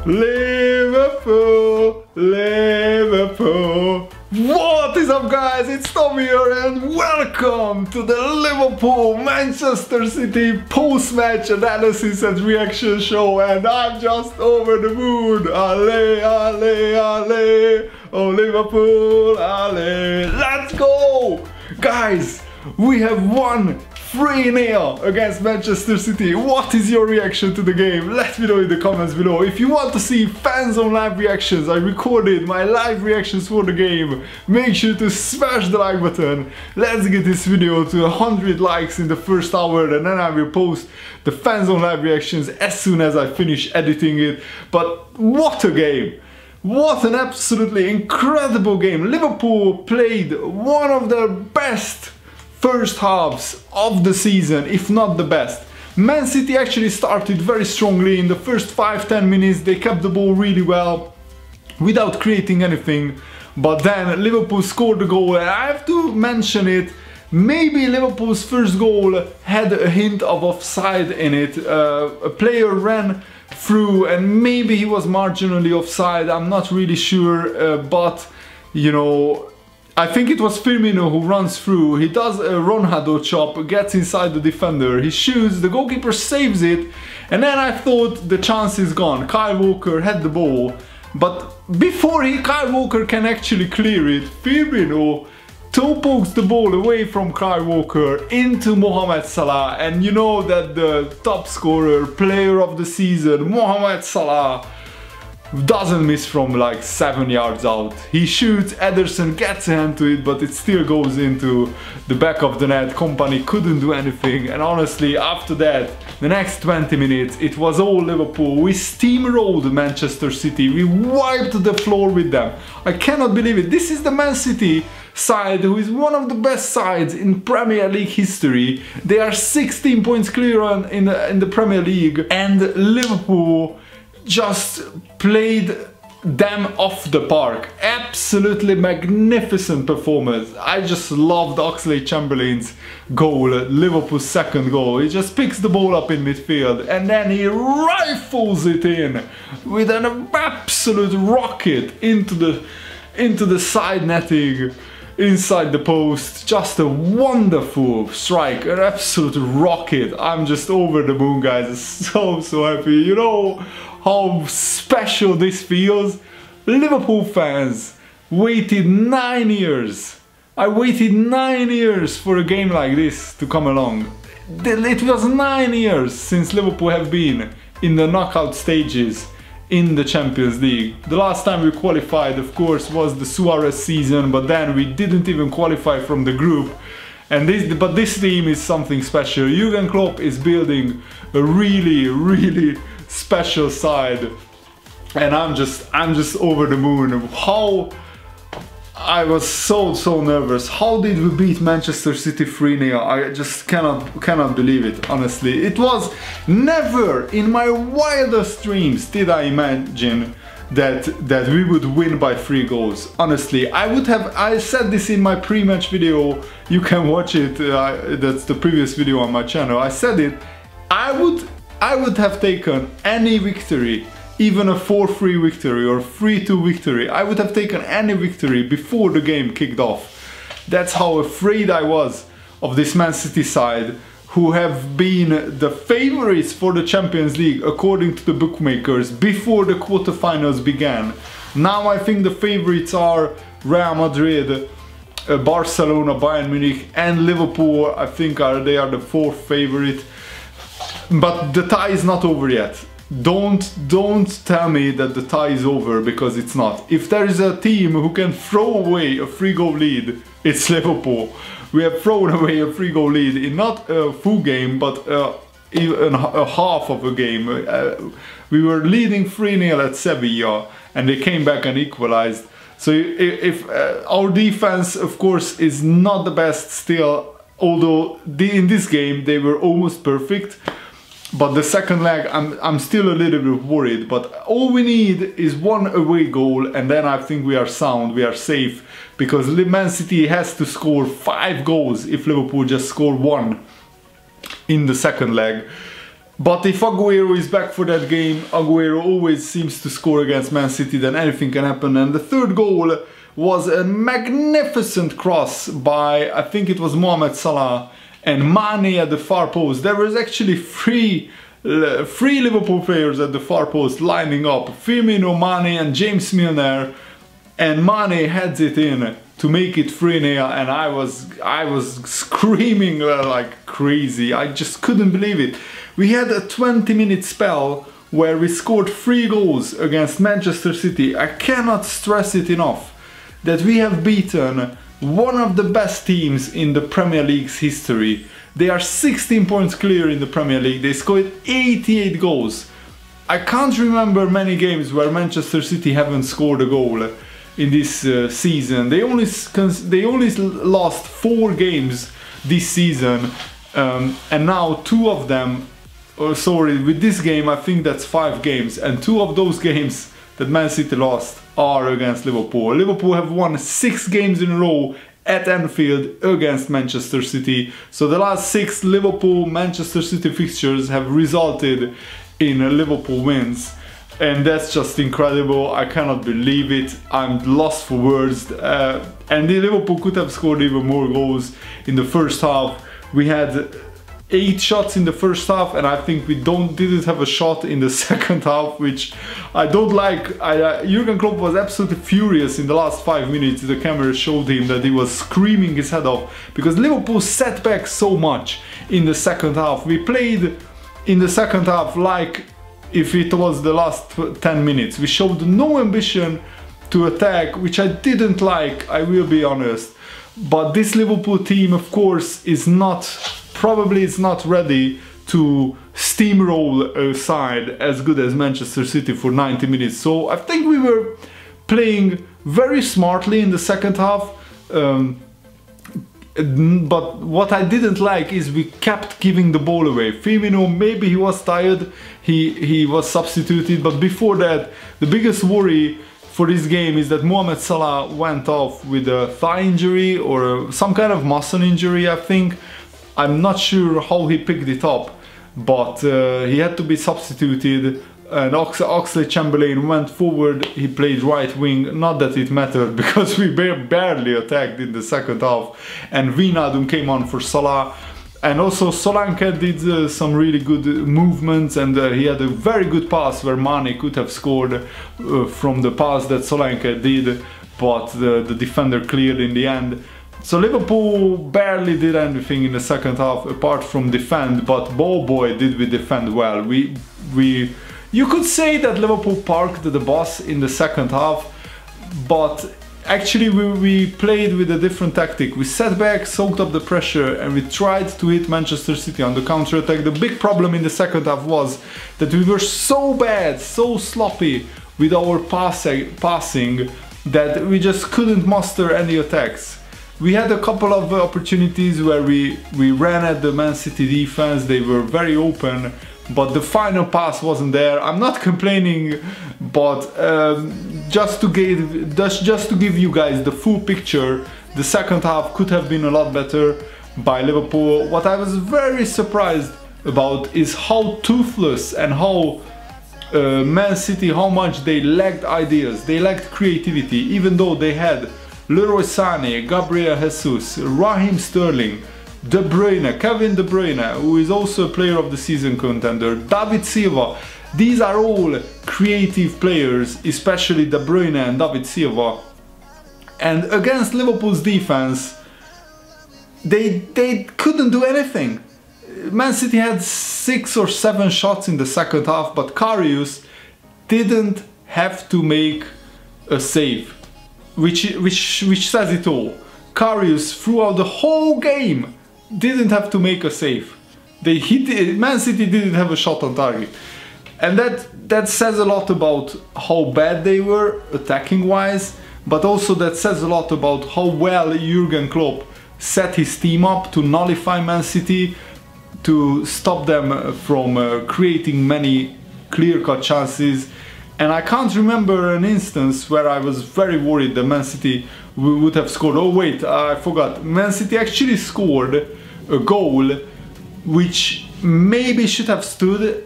Liverpool, Liverpool. What is up, guys? It's Tom here and welcome to the Liverpool Manchester City post-match analysis and reaction show, and I'm just over the moon. Ale, ale, ale. Oh Liverpool, ale. Let's go! Guys, we have won 3-0 against Manchester City. What is your reaction to the game? Let me know in the comments below. If you want to see Fanzone live reactions, I recorded my live reactions for the game. Make sure to smash the like button. Let's get this video to 100 likes in the first hour, and then I will post the Fanzone live reactions as soon as I finish editing it. But what a game! What an absolutely incredible game. Liverpool played one of their best first halves of the season, if not the best. Man City actually started very strongly. In the first 5-10 minutes they kept the ball really well without creating anything, but then Liverpool scored the goal, and I have to mention it. Maybe Liverpool's first goal had a hint of offside in it. A player ran through and maybe he was marginally offside, I'm not really sure, but you know, I think it was Firmino who runs through. He does a Ronaldo chop, gets inside the defender, he shoots, the goalkeeper saves it, and then I thought the chance is gone. Kyle Walker had the ball, but before Kyle Walker can actually clear it, Firmino toe pokes the ball away from Kyle Walker into Mohamed Salah, and you know that the top scorer, player of the season, Mohamed Salah, doesn't miss from like 7 yards out. He shoots, Ederson gets a hand to it, but it still goes into the back of the net. Company couldn't do anything, and honestly after that, the next 20 minutes, it was all Liverpool. We steamrolled Manchester City, we wiped the floor with them. I cannot believe it. This is the Man City side who is one of the best sides in Premier League history. They are 16 points clear in the Premier League, and Liverpool just played them off the park. Absolutely magnificent performance. I just loved Oxlade-Chamberlain's goal, Liverpool's second goal. He just picks the ball up in midfield and then he rifles it in with an absolute rocket into the side netting, inside the post. Just a wonderful strike, an absolute rocket. I'm just over the moon, guys. So happy. You know how special this feels? Liverpool fans waited 9 years. I waited 9 years for a game like this to come along. It was 9 years since Liverpool have been in the knockout stages in the Champions League. The last time we qualified, of course, was the Suarez season, but then we didn't even qualify from the group. And this team is something special. Jurgen Klopp is building a really special side, and I'm just over the moon. How I was so nervous. How did we beat Manchester City 3-0? I just cannot believe it, honestly. It was never in my wildest dreams did I imagine that we would win by 3 goals. Honestly, I said this in my pre-match video. You can watch it. That's the previous video on my channel. I said it. I would have taken any victory, even a 4-3 victory or 3-2 victory. I would have taken any victory before the game kicked off. That's how afraid I was of this Man City side, who have been the favorites for the Champions League according to the bookmakers before the quarterfinals began. Now I think the favorites are Real Madrid, Barcelona, Bayern Munich and Liverpool. I think they are the 4th favorite. But the tie is not over yet. Don't tell me that the tie is over, because it's not. If there is a team who can throw away a 3-goal lead, it's Liverpool. We have thrown away a 3-goal lead in not a full game, but even a half of a game. We were leading 3-0 at Sevilla and they came back and equalized. So if our defense, of course, is not the best still, although in this game they were almost perfect. But the second leg, I'm still a little bit worried. But all we need is 1 away goal, and then I think we are sound, we are safe. Because Man City has to score 5 goals if Liverpool just score 1 in the second leg. But if Aguero is back for that game, Aguero always seems to score against Man City, then anything can happen. And the third goal was a magnificent cross by, I think it was Mohamed Salah and Mané at the far post. There was actually three Liverpool players at the far post lining up, Firmino, Mané and James Milner, and Mané heads it in to make it 3-0, and I was screaming like crazy. I just couldn't believe it. We had a 20-minute spell where we scored 3 goals against Manchester City. I cannot stress it enough that we have beaten one of the best teams in the Premier League's history. They are 16 points clear in the Premier League. They scored 88 goals. I can't remember many games where Manchester City haven't scored a goal in this season. They only lost 4 games this season, and now 2 of them, with this game I think that's 5 games, and 2 of those games that Man City lost are against Liverpool. Liverpool have won 6 games in a row at Anfield against Manchester City. So the last 6 Liverpool-Manchester City fixtures have resulted in Liverpool wins. And that's just incredible. I cannot believe it. I'm lost for words. And Liverpool could have scored even more goals in the first half. We had 8 shots in the first half, and I think we didn't have a shot in the second half, which I don't like. Jurgen Klopp was absolutely furious in the last 5 minutes. The camera showed him that he was screaming his head off because Liverpool set back so much in the second half. We played in the second half like if it was the last 10 minutes. We showed no ambition to attack, which I didn't like, I will be honest. But this Liverpool team, of course, is probably not ready to steamroll a side as good as Manchester City for 90 minutes. So I think we were playing very smartly in the second half. But what I didn't like is we kept giving the ball away. Firmino, maybe he was tired, he was substituted, but before that, the biggest worry for this game is that Mohamed Salah went off with a thigh injury or some kind of muscle injury, I think. I'm not sure how he picked it up, but he had to be substituted, and Oxlade-Chamberlain went forward. He played right wing, not that it mattered because we barely attacked in the second half, and Wijnaldum came on for Salah. And also Solanke did some really good movements, and he had a very good pass where Mané could have scored from the pass that Solanke did, but the defender cleared in the end. So Liverpool barely did anything in the second half apart from defend, but boy did we defend well. You could say that Liverpool parked the bus in the second half, but actually we played with a different tactic. We sat back, soaked up the pressure, and we tried to hit Manchester City on the counter-attack. The big problem in the second half was that we were so bad, so sloppy with our passing that we just couldn't muster any attacks. We had a couple of opportunities where we ran at the Man City defense. They were very open, but the final pass wasn't there. I'm not complaining, but just to give you guys the full picture, the second half could have been a lot better by Liverpool. What I was very surprised about is how toothless and how Man City, how much they lacked ideas, they lacked creativity, even though they had Leroy Sané, Gabriel Jesus, Raheem Sterling, De Bruyne, Kevin De Bruyne, who is also a player of the season contender, David Silva. These are all creative players, especially De Bruyne and David Silva. And against Liverpool's defense, they couldn't do anything. Man City had 6 or 7 shots in the second half, but Karius didn't have to make a save. Which says it all. Karius throughout the whole game didn't have to make a save. Man City didn't have a shot on target, and that says a lot about how bad they were attacking wise, but also that says a lot about how well Jurgen Klopp set his team up to nullify Man City, to stop them from creating many clear-cut chances. And I can't remember an instance where I was very worried that Man City would have scored. Oh wait, I forgot. Man City actually scored a goal which maybe should have stood.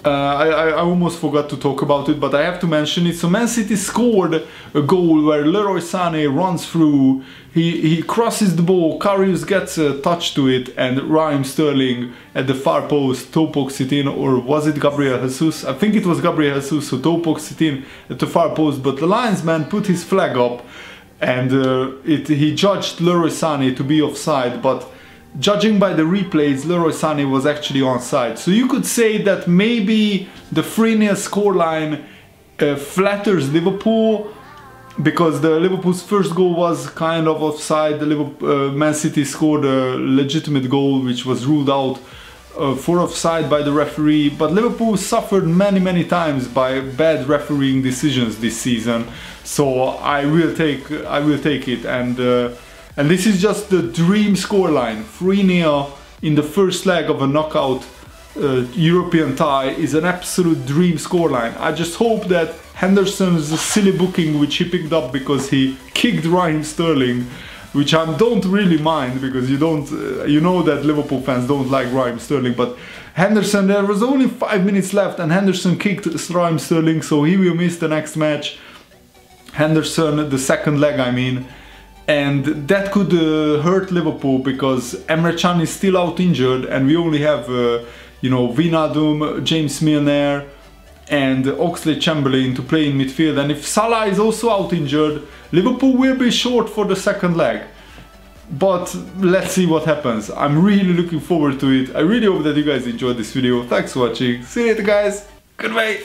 I almost forgot to talk about it, but I have to mention it. So Man City scored a goal where Leroy Sané runs through, he crosses the ball, Karius gets a touch to it, and Raheem Sterling at the far post toe pokes it in, or was it Gabriel Jesus? I think it was Gabriel Jesus who toe pokes it in at the far post, but the linesman put his flag up, and he judged Leroy Sané to be offside, but judging by the replays, Leroy Sané was actually onside. So you could say that maybe the 3-0 scoreline flatters Liverpool, because the Liverpool's first goal was kind of offside. The Man City scored a legitimate goal which was ruled out for offside by the referee, but Liverpool suffered many times by bad refereeing decisions this season. So I will take it, and this is just the dream scoreline. 3-0 in the first leg of a knockout European tie is an absolute dream scoreline. I just hope that Henderson's silly booking, which he picked up because he kicked Raheem Sterling, which I don't really mind, because you know that Liverpool fans don't like Raheem Sterling, but Henderson, there was only 5 minutes left and Henderson kicked Raheem Sterling, so he will miss the next match. Henderson, the second leg I mean. And that could hurt Liverpool, because Emre Can is still out injured, and we only have, you know, Wijnaldum, James Milner, and Oxlade-Chamberlain to play in midfield. And if Salah is also out injured, Liverpool will be short for the second leg. But let's see what happens. I'm really looking forward to it. I really hope that you guys enjoyed this video. Thanks for watching. See you later, guys. Goodbye.